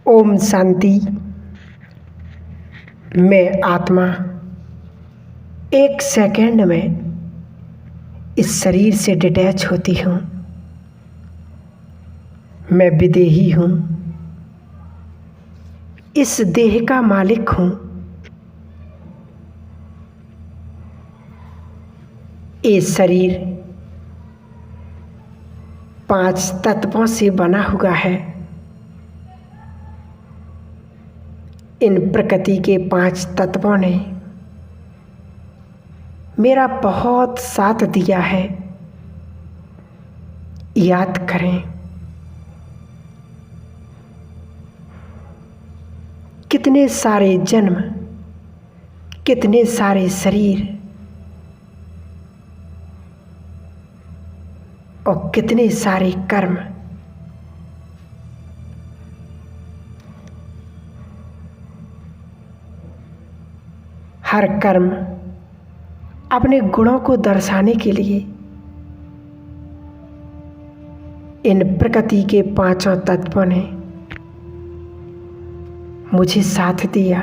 ओम शांति। मैं आत्मा एक सेकंड में इस शरीर से डिटैच होती हूँ। मैं विदेही हूँ, इस देह का मालिक हूँ। ये शरीर 5 तत्वों से बना हुआ है। इन प्रकृति के 5 तत्वों ने मेरा बहुत साथ दिया है। याद करें, कितने सारे जन्म, कितने सारे शरीर और कितने सारे कर्म। हर कर्म अपने गुणों को दर्शाने के लिए इन प्रकृति के 5 तत्वों ने मुझे साथ दिया।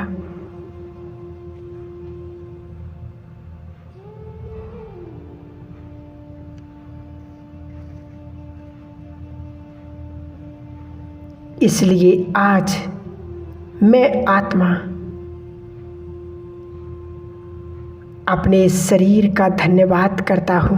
इसलिए आज मैं आत्मा अपने शरीर का धन्यवाद करता हूँ।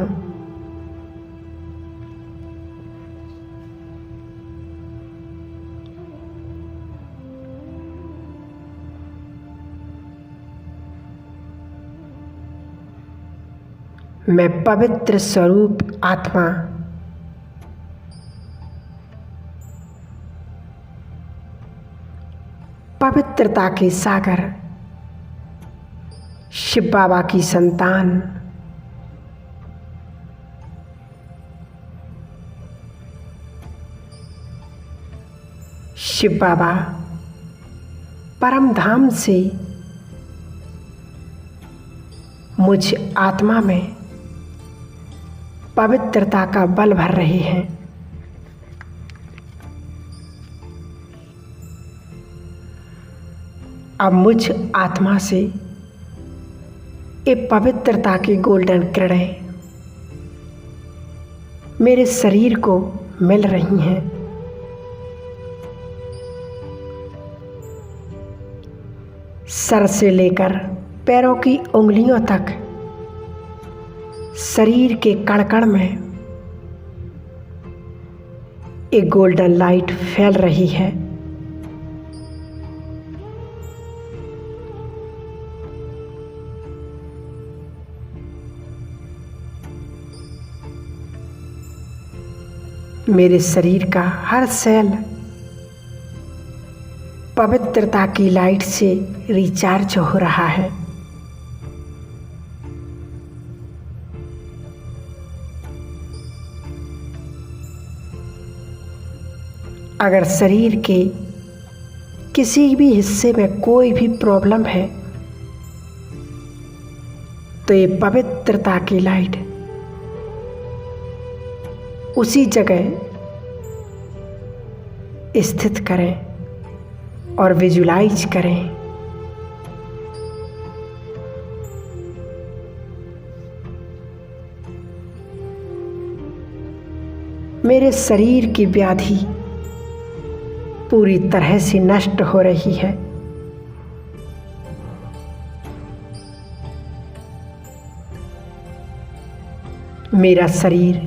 मैं पवित्र स्वरूप आत्मा पवित्रता के सागर शिव बाबा की संतान, शिव बाबा परम धाम से मुझ आत्मा में पवित्रता का बल भर रहे हैं। अब मुझ आत्मा से ये पवित्रता की गोल्डन किरणें मेरे शरीर को मिल रही हैं। सर से लेकर पैरों की उंगलियों तक शरीर के कण-कण में एक गोल्डन लाइट फैल रही है। मेरे शरीर का हर सेल पवित्रता की लाइट से रिचार्ज हो रहा है। अगर शरीर के किसी भी हिस्से में कोई भी प्रॉब्लम है तो ये पवित्रता की लाइट उसी जगह स्थित करें और विजुलाइज करें। मेरे शरीर की व्याधि पूरी तरह से नष्ट हो रही है। मेरा शरीर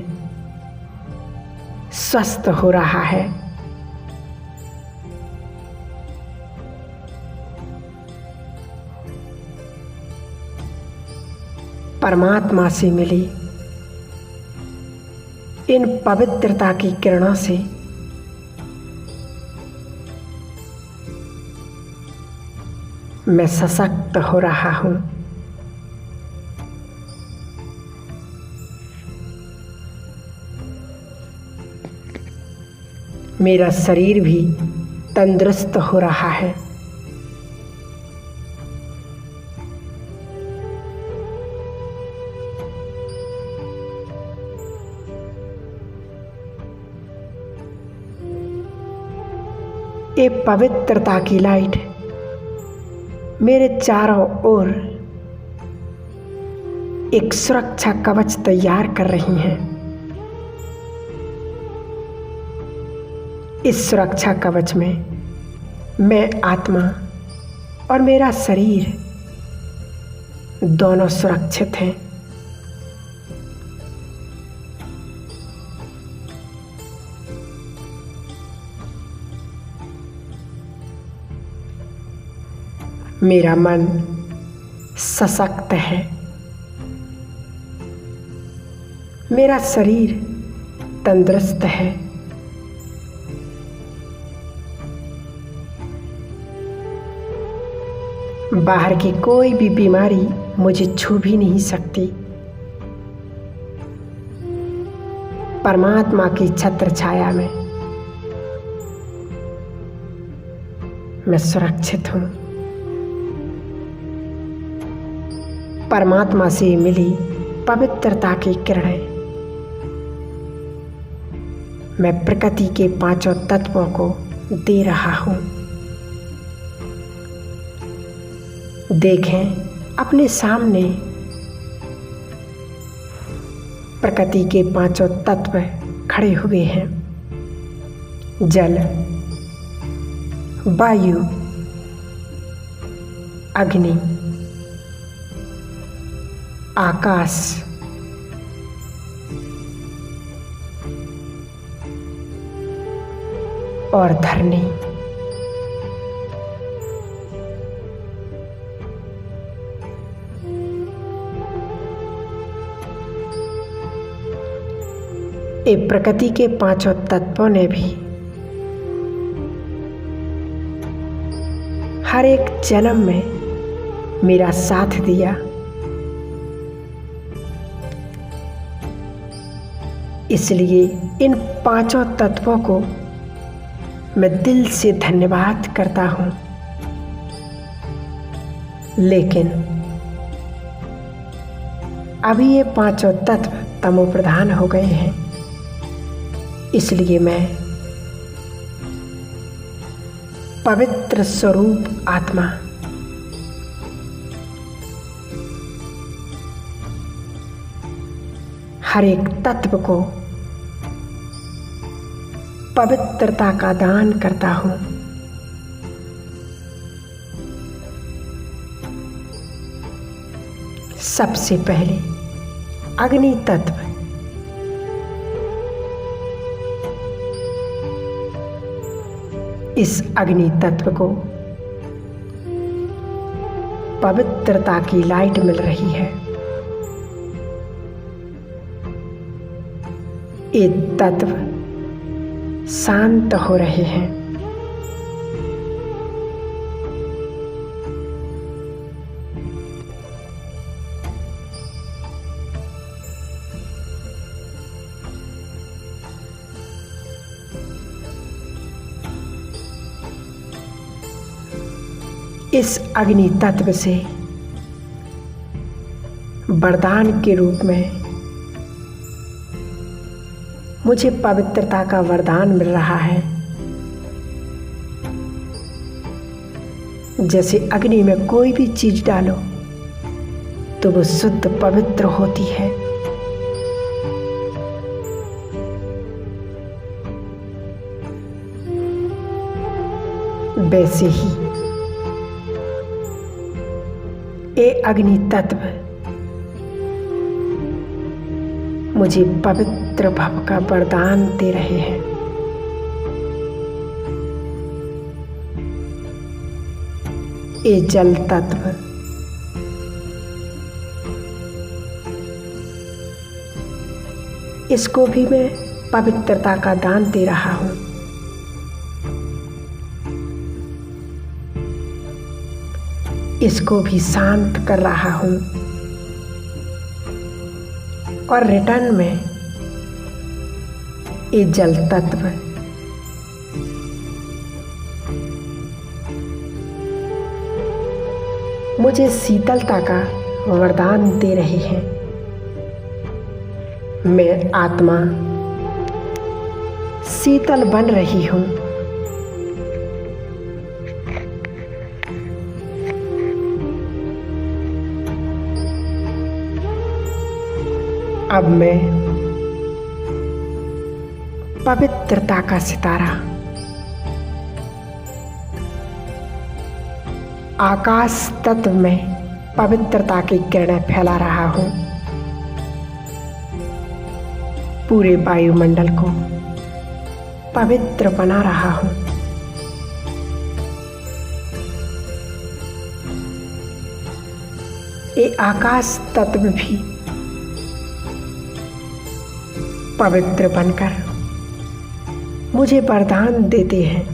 स्वस्थ हो रहा है। परमात्मा से मिली इन पवित्रता की किरणों से मैं सशक्त हो रहा हूँ। मेरा शरीर भी तंदुरुस्त हो रहा है। एक पवित्रता की लाइट मेरे चारों ओर एक सुरक्षा कवच तैयार कर रही हैं। इस सुरक्षा कवच में मैं आत्मा और मेरा शरीर दोनों सुरक्षित हैं। मेरा मन सशक्त है, मेरा शरीर तंदुरुस्त है, बाहर की कोई भी बीमारी मुझे छू भी नहीं सकती। परमात्मा की छत्र छाया में मैं सुरक्षित हूँ। परमात्मा से मिली पवित्रता की किरणें मैं प्रकृति के पांचों तत्वों को दे रहा हूँ। देखें अपने सामने प्रकृति के पांचों तत्व खड़े हुए हैं। जल, वायु, अग्नि, आकाश, और धरनी। ये प्रकृति के पांचों तत्वों ने भी हर एक जन्म में मेरा साथ दिया। इसलिए इन पांचों तत्वों को मैं दिल से धन्यवाद करता हूँ। लेकिन अभी ये पांचों तत्व तमो प्रधान हो गए हैं, इसलिए मैं पवित्र स्वरूप आत्मा हर एक तत्व को पवित्रता का दान करता हूँ। सबसे पहले अग्नि तत्व, इस अग्नि तत्व को पवित्रता की लाइट मिल रही है। ये तत्व शांत हो रहे हैं। इस अग्नि तत्व से वरदान के रूप में मुझे पवित्रता का वरदान मिल रहा है। जैसे अग्नि में कोई भी चीज डालो तो वो शुद्ध पवित्र होती है, वैसे ही ये अग्नि तत्व मुझे पवित्र भाव का वरदान दे रहे हैं। ये जल तत्व इसको भी मैं पवित्रता का दान दे रहा हूँ। इसको भी शांत कर रहा हूँ और रिटर्न में ये जल तत्व मुझे शीतलता का वरदान दे रहे हैं। मैं आत्मा शीतल बन रही हूँ। अब मैं पवित्रता का सितारा आकाश तत्व में पवित्रता की किरणें फैला रहा हूं। पूरे वायुमंडल को पवित्र बना रहा हूं। ये आकाश तत्व भी पवित्र बनकर मुझे वरदान देते हैं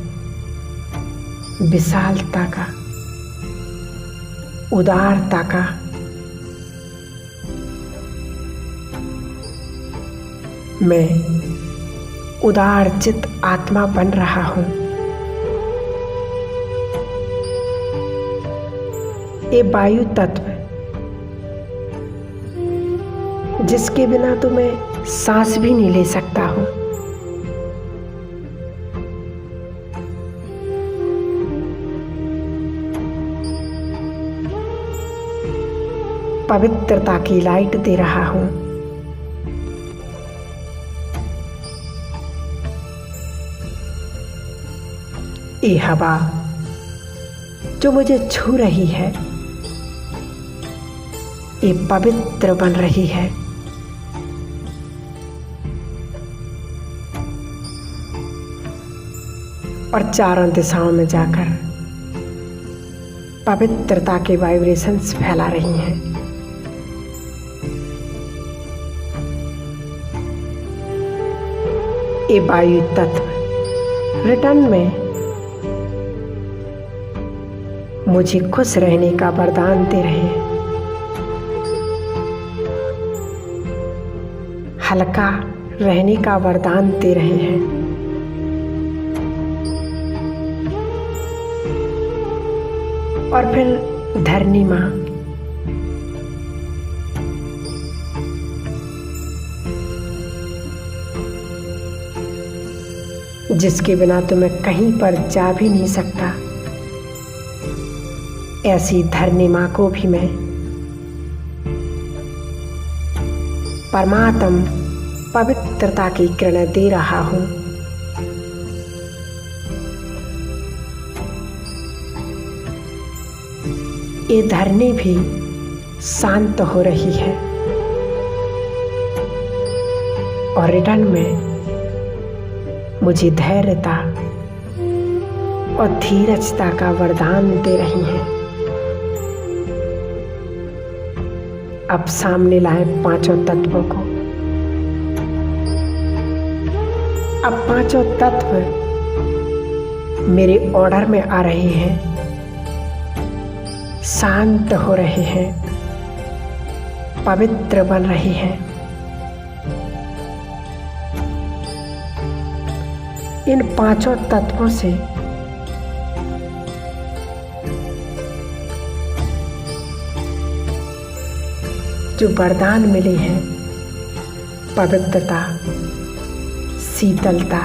विशालता का, उदारता का। मैं उदार चित्त आत्मा बन रहा हूं। ये वायु तत्व जिसके बिना तो मैं सांस भी नहीं ले सकता हूं, पवित्रता की लाइट दे रहा हूं। ये हवा जो मुझे छू रही है, ये पवित्र बन रही है। और चारों दिशाओं में जाकर पवित्रता के वाइब्रेशंस फैला रही हैं। ये वायु तत्व रिटर्न में मुझे खुश रहने का वरदान दे रहे हैं। हल्का रहने का वरदान दे रहे हैं। और फिर धरनी माँ जिसके बिना तो मैं कहीं पर जा भी नहीं सकता, ऐसी धरनी माँ को भी मैं परमात्म पवित्रता की किरणें दे रहा हूं। ये धरनी भी शांत हो रही है और रिटर्न में मुझे धैर्यता और धीरजता का वरदान दे रही हैं। अब सामने लाए पांचों तत्वों को। अब पांचों तत्व मेरे ऑर्डर में आ रहे हैं, शांत हो रहे हैं, पवित्र बन रहे हैं। इन पांचों तत्वों से जो वरदान मिले हैं, पवित्रता, शीतलता,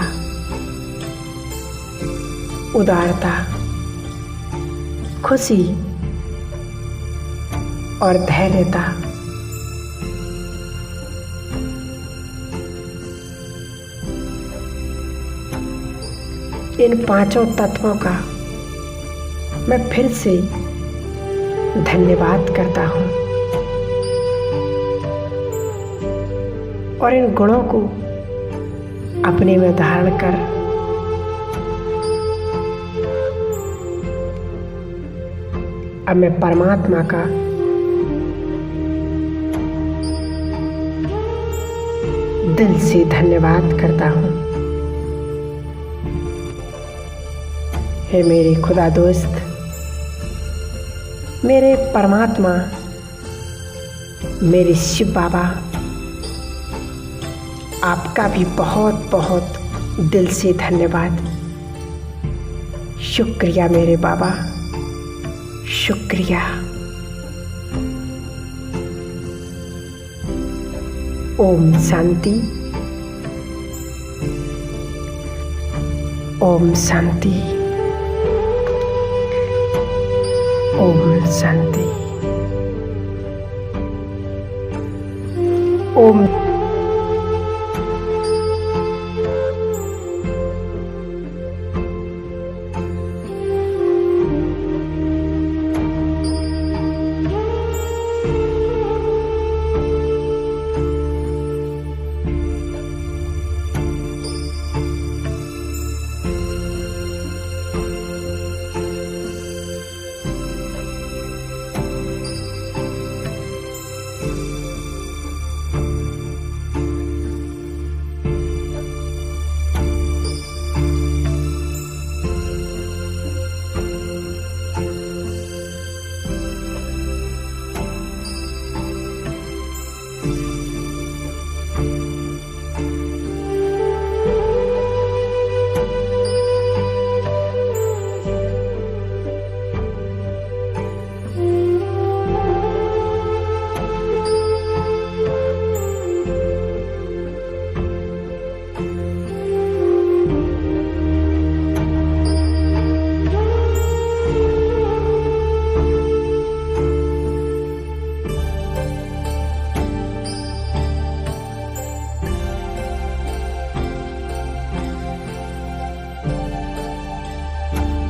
उदारता, खुशी और धैर्यता, इन पांचों तत्वों का मैं फिर से धन्यवाद करता हूं और इन गुणों को अपने में धारण कर अब मैं परमात्मा का दिल से धन्यवाद करता हूं। हे मेरे खुदा दोस्त, मेरे परमात्मा, मेरे शिव बाबा, आपका भी बहुत बहुत दिल से धन्यवाद। शुक्रिया मेरे बाबा, शुक्रिया। ओम शांति, ओम शांति, ओम शांति, ओम।